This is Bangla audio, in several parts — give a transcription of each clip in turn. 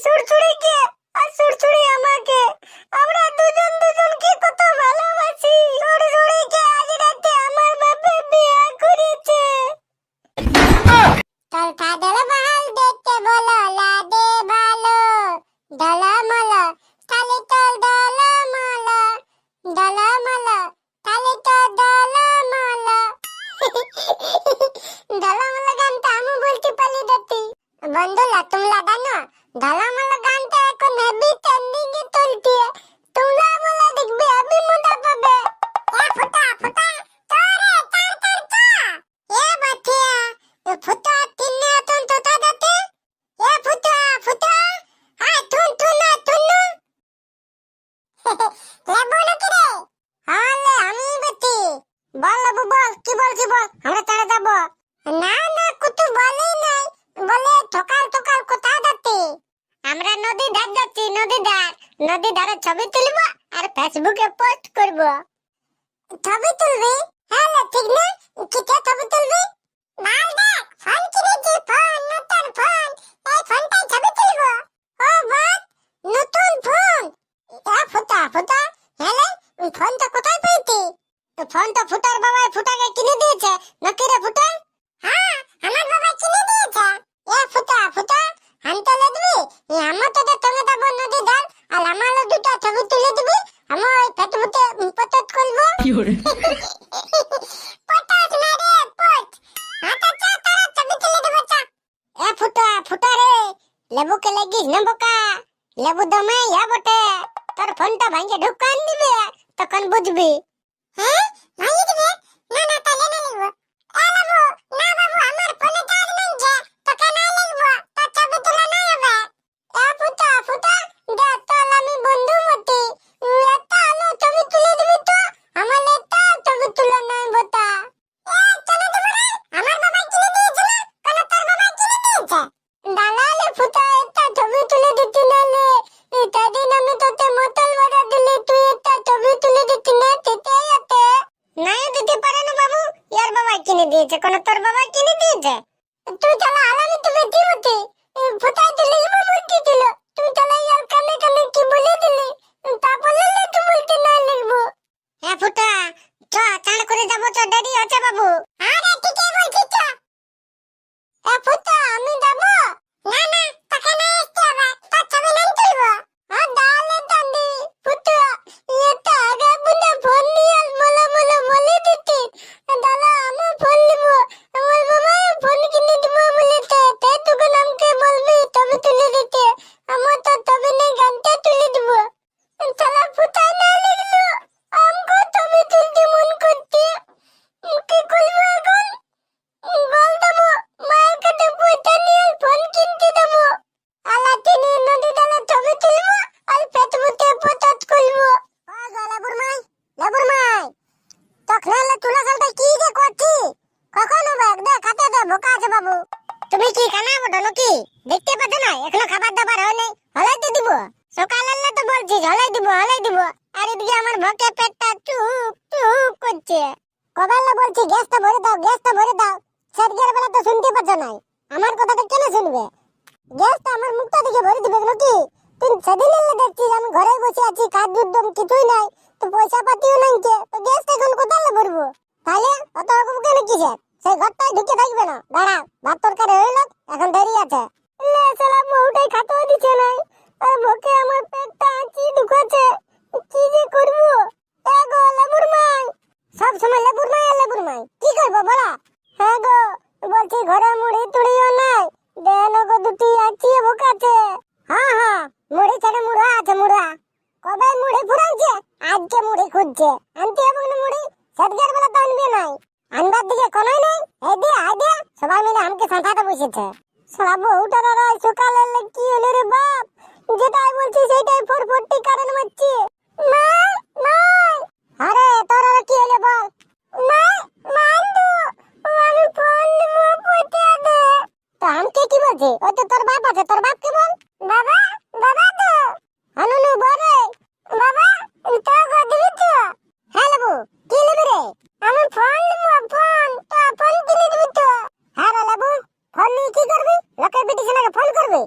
সুরসুরিকে আর সুরসুরি আমাকে, আমরা দুজন দুজনকে কত ভালোবাসি। সুরসুরিকে আজ রাতে আমার বাবা বিয়ে করেছে। তোর কাদের বাল দেখতে বলো লাদে ভালো, ডলামলা তালে তোর ডলামলা, ডলামলা তালে তোর ডলামলা। ডলামলা গানটা আমি বলতে পারি দাতি। বন্ধুরা তোমরা জানো ডলামলা গানটা এখন হেভি ট্রেন্ডিং এ চলছে। তোমরা বলে দেখবে আমি মজা পাবে। এ ফুটা ফুটা তোরে তার তার তা এ বাটিয়া এ ফুটা তিন্নে তুন তো তা দাতে এ ফুটা ফুটা আয় তুন তুন না তুনু লেবু নাকি রে? আলে আমি বেটি বল বাবু বল কি বলছি বল, আমরা চলে যাব। না না কুতু বলেই নাই, বলে ঠকাল ঠকাল কোথায় যাচ্ছি? আমরা নদী ধার যাচ্ছি, নদী ধার। নদী ধারে ছবি তুলব আর ফেসবুকে পোস্ট করব। ছবি তুলবি? হ্যাঁ ঠিক না, কিসে ছবি তুলবি? মাল দেখ ফোন কিনেছি, ফোন নতুন ফোন, এই ফোনটাই ছবি তুলব। ও বাট নতুন ফোন, এ ফুটা ফুটা হ্যাঁ ফোনটা কোথায় পেয়েছি? ফোন তো ফুটার বাবাই ফুটাকে কিনে দিয়েছে নাকি রে ফুটা? হ্যাঁ আমার বাবা কিনে দিয়েছে। এ ফুটা ফুটা আনতে লাগবি, আমার তো তোকে দেবো নদী ধার আর আমারও দুটো ছবি তুলে দিবি, আমি ওই ফেসবুকে পোস্ট করব। পোস্ট না রে পোস্ট, আচ্ছা চা তারা ছবি তুলে দেবো চা। এ ফুটা ফুটা রে লেবুকে লাগিস না বোকা, লেবু দমে ইয়া বটে, তোর ফোনটা ভাঙে ঢুকান দিবে তখন বুঝবি। হ্যাঁ ভাঙে দিবে? না না তাহলে না লিখবো। এ বাবু না বাবু আমার ফোনে চার্জ নাই যে, তোকে না লিখবো, তোর ছবি তোলা নাই হবে। এ ফুটা ফুটা দে তোল আমি বন্ধু মতি, এটা আলো ছবি তুলে দিবি তো, আমার এটা ছবি তুলে নাই বতা। এ চলে দেবো রে, আমার বাবা কিনে দিয়েছে না, কেন তোর বাবা কিনে দিয়েছে? দালালে ফুটা এটা ছবি তুলে দিতে নালে সেদিন আমি তোকে মোটল বাড়া দিলি, তুই এটা ছবি তুলে দিতে না তেতে আতে নাই দিতে পারে না বাবু, ইয়ার বাবা কিনে দিয়েছে, কোন তোর বাবা কিনে দিয়েছে? তুই চলা আলামি তো বেটি মতি ফুটাই দিলি মুরকি দিল, তুই চলা ইয়ার কানে কানে কি বলে দিলি, তা বললে তুই বলতে না লিখবো। হ্যাঁ ফুটা চ চান করে যাবো, চ দেরি হচ্ছে বাবু। আরে ঠিকই বলছিস চ। এ ফুটা আমি যাবো? না না তোকে না আসতে হবে, তোর ছবি নাই তুলবো। আর দালে দান্দি ফুটা এটা আগে বুনে ফোন নিয়ে বলে বলে বলে দিতি, দাদা আমি ফোন নিব, আমার বাবা ফোন কিনে দিব বলেছে, তাই তোকে নামকে বলবি ছবি তুলে দিতে, আমার তো ছবি নেই গানটা তুলে দিব। শালা ফুটা না লিখলো, আমকো ছবি তুলতে মন করছে, কি করবো এখন? বল দেবো মায়ের কাছে পয়সা নিয়ে ফোন কিনতে দেবো, আলাতে নিয়ে নদী ডালে ছবি তুলবো আর ফেসবুকে পোস্ট করবো। ও লেবুর মাই তখন তুলা সালটা কি যে করছি, কখন হবে দে খাতে দে, বোকা আছে বাবু। তুমি কি খানা বটো নাকি? দেখতে পাচ্ছ না এখনো খাবার দাবার হয় নাই, হলাই তো দিব। সকাল হলে তো বলছিস হলাই দিব, আর এদিকে আমার ভকে পেটটা চুপ চুপ করছে। কবেলা বলছি গ্যাসটা ভরে দাও, সেদিকের বেলা তো শুনতে পাচ্ছ নাই, আমার কথাটা কেন শুনবে? গ্যাসটা আমার মুখটা দিকে ভরে দিবে নাকি? তুই সেদিন এলে দেখছিস আমি ঘরে বসে আছি, খাদ্য উদ্যম কিছুই নাই, তো পয়সা পাতিও নাই, তো গ্যাসটা এখন কোথায় ভরবো? তাহলে অত রকম কেন কিসের? সেই ঘরটায় ঢুকে থাকবে না, দাঁড়া ভাত তরকারি হইল, এখন দেরি আছে। লে শালা বউটাই খাতেও দিচ্ছে নাই, আর ভকে আমার পেটটা কি ঢুকাচ্ছে, কি যে করবো? এ গো লেবুর মাই, সব সময় লেবুর মাই কি করবো বলা? হ্যাঁ গো বলছি ঘরে মুড়ি তুড়িও নাই, দেন গো দুটি আছে ভোকাছে। হ্যাঁ মুড়ি ছেড়ে মুড়া আছে, মুড়া কবে মুড়ি ফুরাইছে, আজকে মুড়ি খুঁজছে, আনতে হবে না মুড়ি, সেদিকের বেলা তো আনবে নাই, আনবার দিকে কোনোই নেই। এই দে সবাই মিলে আমাকে সাঁতাতে বসেছে। সারা বউটা দাদা সকালে কি হলো রে বাপ, যেটাই বলছি সেইটাই ফটফটি কারণ মারছে। আরে তোর আর কি হলো বল? আমি ফোন দেবো পয়সা দে। তো আমাকে কি বলছে? ওই তো তোর বাপ আছে, তোর বাপকে বল। বাবা তো আনুনু বলে বাবা তো দিবি তো? হ্যাঁ লেবু কি নেবি রে? আমি ফোন দেবো, ফোন কিনে দিবি তো? হ্যাঁ রে লেবু ফোন নিয়ে কি করবি? লোকের বিটি ছেলেকে ফোন করবি?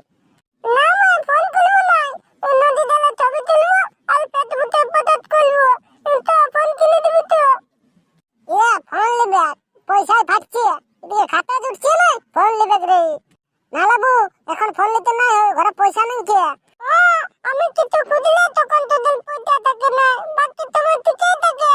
না ফোন নাই ঘরে পয়সা নেই কে আমি কিছু খুঁজলে তখন তোদের পয়সা থাকে না বাকি তোমার ঠিকই থাকে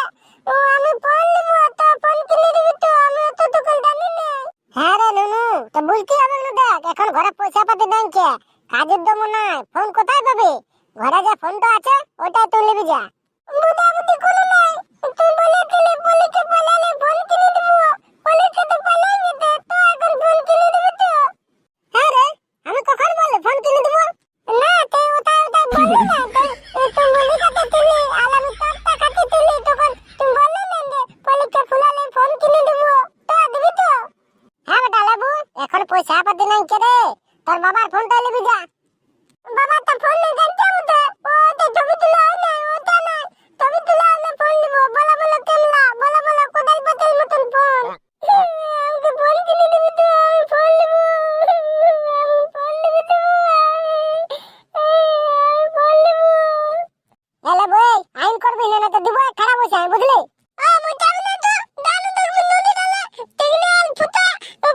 আমি ফোন নিব তো ফোন কিনে দিবি তো আমি অত দোকান জানি না হ্যাঁ রে নুনু তো বলতে হবে না দেখ এখন ঘরে পয়সা পাতি নেই কে কাজের দম নাই ফোন কোথায় পাবি ঘরে যে ফোনটা আছে ওটাই তুই নিবি যা বুঝাবুঝি কোনো নাই তুই বলেছিলি পলিকে পালালে ফোন কিনে দিব পলিকে তো পালাই নিতে তো এখন ফোন কিনে দিবি তো হ্যাঁ রে আমি কখন বললে ফোন কিনে দিব না তুই ওটাই বললি না তুই মলিকাতে তুলি আলামি তোর টাকাতে তুলি তখন তুই বললি না যে পলিকে ফুলালে ফোন কিনে দিব তো দিবি তো হ্যাঁ বেটা লেবু এখন পয়সা পাতি নাই কে রে তোর বাবার ফোনটা নিবি যা বাবা তো ফোন নেই জানতে হবে তো ও তো ছবি তুলা হয় না ওটা নাই ছবি তুলা হলে ফোন নিব বলা বলা কেমলা বলা বলা কোদাল পাতাল মতন ফোন আমাকে ফোন কিনে দিবি তো আমি ফোন নিব আমি ফোন নিবি তো আমি ফোন নিব এলে বই আইন করবি না তো দিব খারাপ হইছে আমি বুঝলি আমি যাবো না তো দানু দেখবি নদী নালে টিগনাল ফুটা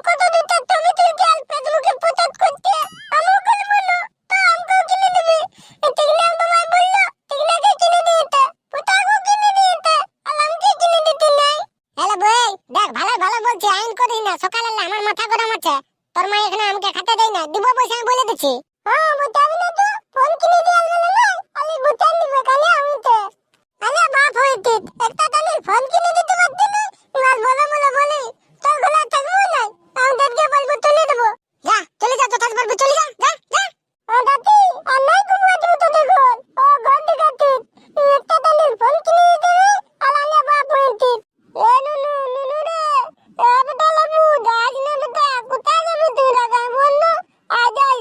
কত দিতে তুমি তুই গেল ফেসবুকে পোস্ট করতে আমি ওখানে বললো তো আমাকে কিনে দিবি টিগনাল তোমায় বললো টিগনাকে কিনে দিতে ফুটাকে কিনে দিতে আর আমাকে কিনে দিতে নাই এলে বই দেখ ভালো ভালো বলছি আইন করি না সকালে আমার মাথা গরম আছে তোর মা এখানে আমাকে খেতে দেই না দিব পয়সা আমি বলে দিচ্ছি হ্যাঁ বুঝাবি না তো ফোন কিনে দিয়ে আনলে না আলি বুঝান দিবে কালে আমি তো আলে বাপ হইতি একটা কালে ফোন কিনে দিতে পারতি না মাল বলা বলা বলি তোর গলা থাকবো না আমাদেরকে বলবো তুলে দেবো যা চলে যা তো থাকবার চলে যা যা যা ও দাদি আর নাই ঘুমা তুমি তো দেখো ও ঘর দেখাতি একটা কালে ফোন কিনে দিতে আর আলে বাপ হইতি এ নুনু নুনু রে এ বেটা লেবু যাস না বেটা কোথায় যাবি তুই রাগা বললো যাস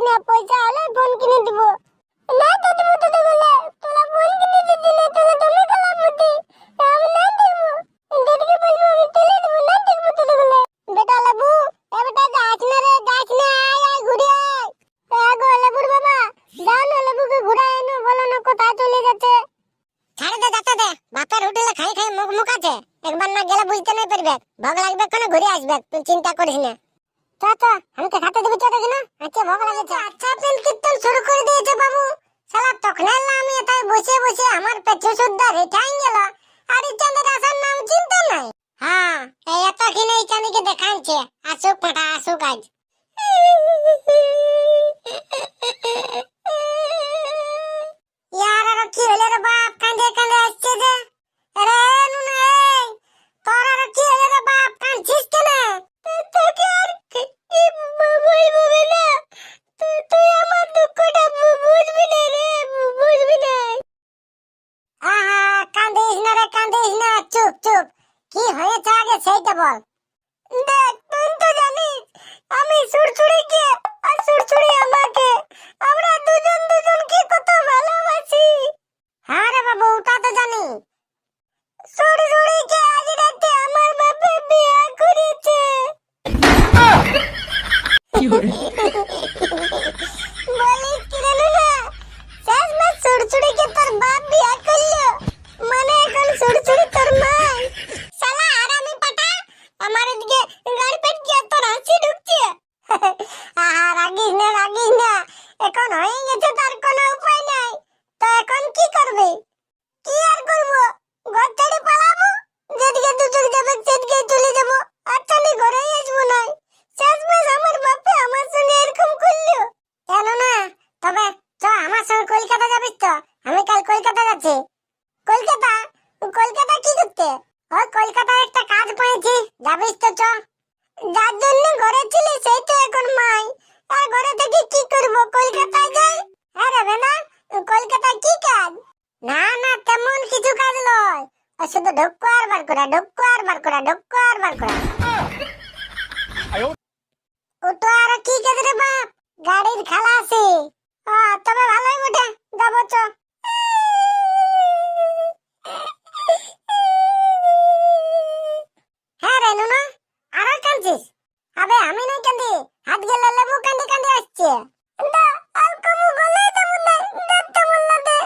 না পয়সা হলে ফোন কিনে দিব না তো তুমি তো বলে তোরা ফোন কিনে দিতে না তোরা তুমি গলা বুদ্ধি আমি না দেব দেখে বলবো আমি তুলে দেব না দেখবো তো বলে বেটা লেবু এ বেটা যাস না রে যাস না আয় ঘুরে আয় গো লেবুর বাবা যাও না লেবুকে ঘুরায় এনো বলো না কোথায় চলে গেছে ছাড়ে দে যাতে দে বাপের হোটেলে খাই খাই মুখ মুখ আছে একবার না গেলে বুঝতে নাই পারবে ভোগ লাগবে কোন ঘুরে আসবে তুই চিন্তা করিস না চাচা আমাকে খাতে দিবি তো দেখি না আচ্ছা ভোগ লাগেছে আচ্ছা পেন কীর্তন শুরু করে দিয়েছে বাবু শালা তখন আমি তাই বসে বসে আমার পেটে সুদ্ধা রেঠাই গেল আর এই চাঁদের আসার নাম চিন্তা নাই হ্যাঁ এই এত কিনে এই চাঁদিকে দেখাচ্ছে আসুক ফাটা আসুক আজ ইয়ার আর কি হলো রে বাপ কাঁদে কাঁদে আসছে যে আরে নুনা এই তোর আর কি হলো রে বাপ কাঁদছিস কেন তোকে আর বলবি না তুই আমার দুঃখটা বুঝবি না রে বুঝবি না আহা কাঁদিস না রে কাঁদিস না চুপ চুপ কি হয়েছে আগে সেইটা বল দেখ তুই তো জানিস আমি সুরসুরিকে আর সুরসুরি আমাকে আমরা দুজন দুজনকে কত ভালোবাসি হ্যাঁ রে বাবু তা তো জানি সুরসুরিকে আজ রাতে আমার বাপে বিয়ে করেছে বলিস কি রে নুনা শেষমেশ সুরসুরিকে তোর বাপ বিয়ে করলো মানে এখন সুরসুরি তোর মা শালা আরামি পাটা আমার এদিকে গাড়ি পেট কি তোর হাসি ঢুকছে আহা রাগিস না এখন হয়ে গেছে তার কোনো উপায় নাই তো এখন কি করবে কি আর করবো ঘর ছেড়ে পালাবো যেদিকে দুচোখ যাবে সেদিকে চলে যাবো আচ্ছা নি ঘরেই আসবো না শেষমেশ আমার বাপে আমার সঙ্গে এরকম করলো কেন না তবে চ আমার সঙ্গে কলকাতা যাবিস তো আমি কাল কলকাতা যাচ্ছি কলকাতা কলকাতা কি করতে ওই কলকাতায় একটা কাজ পেয়েছি যাবিস তো চ যার জন্য ঘরে ছিলি সেই তো এখন মাই আর ঘরে থেকে কি করব কলকাতায় যাই আরে বেনা কলকাতায় কি কাজ না না তেমন কিছু কাজ নয় ও শুধু ঢোক্কো আর বার করা ঢোক্কো আর বার করা ঢোক্কো আর বার করা ও তো আর কি কাজ রে বাপ গাড়ির খালাসি তবে ভালোই বটে যাবো চ হ্যাঁ রে নুনা আর কাঁদছিস আবে আমি নাই কাঁদি হাত গেলে লেবু কাঁদি কাঁদি আসছে না আর কমু গলে দেবো না দেখতে বললা দে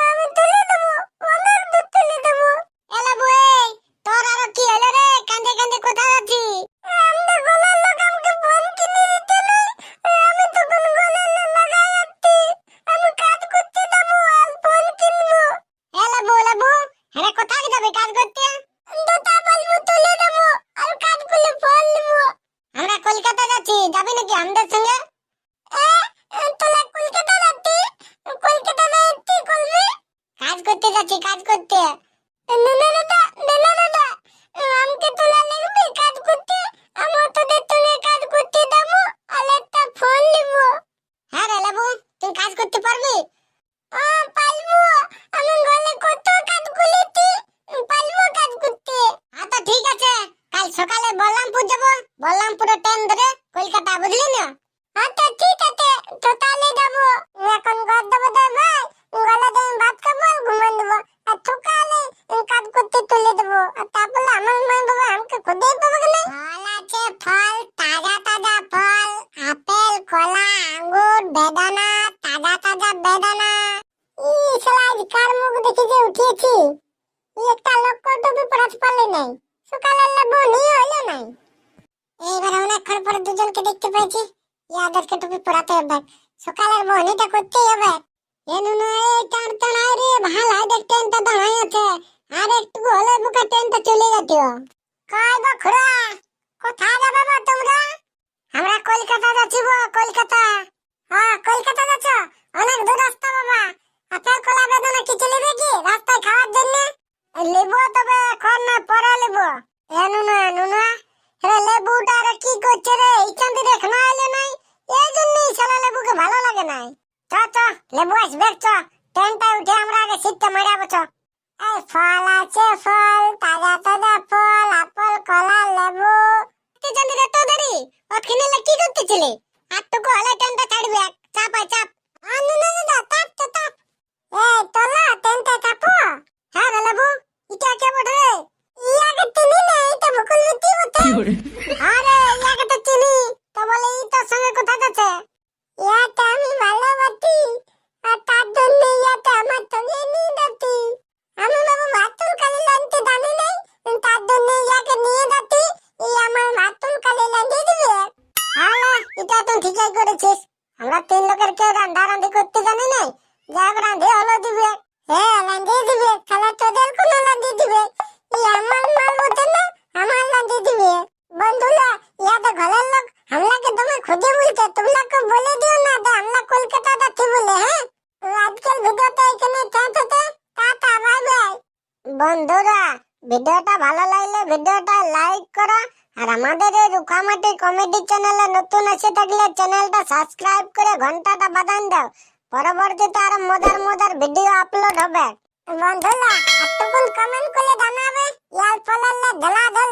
আমি তুলে দেবো অনেক দূর তুলে দেবো এলা বই তোর আর কি হলো রে কাঁদে কাঁদে কোথায় আছিস আমি তো গলার লোক আমাকে ফোন কিনে দিতে না আমি তো কোন গলার যাচ্ছি কাজ করতে। নুনা দাদা, নুনা দাদা, আমাকে তোলা লাগবে কাজ করতে। আমার তোদের তুলে কাজ করতে দেবো আর একটা ফোন নিব। হ্যাঁ রে লেবু, তুই কাজ করতে পারবি? পারবো। আমি ঘরে কত কাজ করেছি, পারবো কাজ করতে। তো ঠিক আছে, কাল সকালে বলরামপুর যাবো। বলরামপুরে ট্রেন ধরে কলকাতা, বুঝলি না? আচ্ছা ঠিক আছে, তো তাহলে যাবো। এখন ঘর দেবো তো ভাই, গলা দিয়ে ভাত খাবো আর ঘুমান দেবো। আর সকালে কাজ করতে তুলে দেবো। আর তারপরে আমার মা বাবা আমাকে খুদেই পাবে না। ফল আছে, ফল, তাজা তাজা ফল, আপেল, কলা, আঙ্গুর, বেদানা, তাজা তাজা বেদানা। শালা আজ কার মুখ দেখে যে উঠিয়েছি, একটা লক্ষ টুপি পড়াতে পারলে নাই, সকালে লেবু নিয়ে হইলো নাই। এইবার অনেকক্ষণ পরে দুজনকে দেখতে পেয়েছি, ইয়াদেরকে টুপি পড়াতে হবে, সকালের বহনিটা করতেই হবে। টানতে নাই রে, ভালো দেখ ট্রেনটা দাঁড়াই আছে, আর একটু হলে বুকে ট্রেনটা চলে যেত। কই বখরা, কোথায় যাবে বাবা তোমরা? আমরা কলকাতা যাচ্ছি গো, কলকাতা। হ্যাঁ কলকাতা যাচ্ছ, অনেক দূর রাস্তা বাবা। আপেল কলা বেদানা কিছু নেবে কি রাস্তায় খাওয়ার জন্য? লেবু তবে এখন না, পরে লেবু। নুনা নুনা, রে লেবুটা রে কি করছে রে, এইখান থেকে এখনো এলো নাই, এই জন্যই শালা লেবুকে ভালো লাগে নাই। চ চ লেবু আসবে, চ ট্রেনটায় উঠে আমরা আগে সিটটা মারাবো। চ এই ফল আছে, ফল, তাজা তাজা ফল, আপেল কলা লেবু। জানি রে তো দেরি, ওখানে কি করতেছিলি? আটটুকু হলে ট্রেনটা ছাড়বে, চাপ আয় চাপ। নুনা দাদা তাপ তো তাপ। এই তোলা ট্রেনটা চাপো। হ্যাঁ রে লেবু, এটা কে বটে? ইয়াকে চিনি না, এটা বকুল মিটি বটে। আরে ইয়াকে তো চিনি, তো বলে ই তোর সঙ্গে কোথায় যাচ্ছে? ইয়াকে আমি ভালোবাসি, আর তার জন্য ইয়াকে আমার সঙ্গে নিয়ে যাচ্ছি। আমি বাবু মাতুল কালি লানতে জানি নাই, তার জন্য ইয়াকে নিয়ে যাচ্ছি। ই আমার মাতুল কালি লাগিয়ে দিবে। আরে এটা তুই ঠিকই করেছিস, আমরা তিন লোকের কেউ রান্না রান্ধি করতে জানি নাই, যা রান্ধে হলো দিবে। হ্যাঁ রান্ধিয়ে দিবে, খালা তোদের কোনো রান্ধিয়ে দিবে। আমার মাল বলতে না, আমার রান্ধিয়ে দিবে। বন্ধুরা, ইয়াতে ঘরের লোক हमलाকে তুমি খুঁজে বলতে, তোমরাকে বলে দিও না যে আমরা কলকাতা যাচ্ছি বলে। হ্যাঁ আজকের ভিডিওটা এখানে শেষ হচ্ছে, টাটা বাই বাই। বন্ধুরা, ভিডিওটা ভালো লাগলে ভিডিওটা লাইক করো, আর আমাদের এই রুখামাটি কমেডি চ্যানেলে নতুন এসে থাকলে চ্যানেলটা সাবস্ক্রাইব করে ঘন্টাটা বাজান দাও, পরবর্তীতে আরো মজার মজার ভিডিও আপলোড হবে। বন্ধুরা, এতক্ষণ কমেন্ট করে জানাবে ইয়ার ফলালে ধলা ধল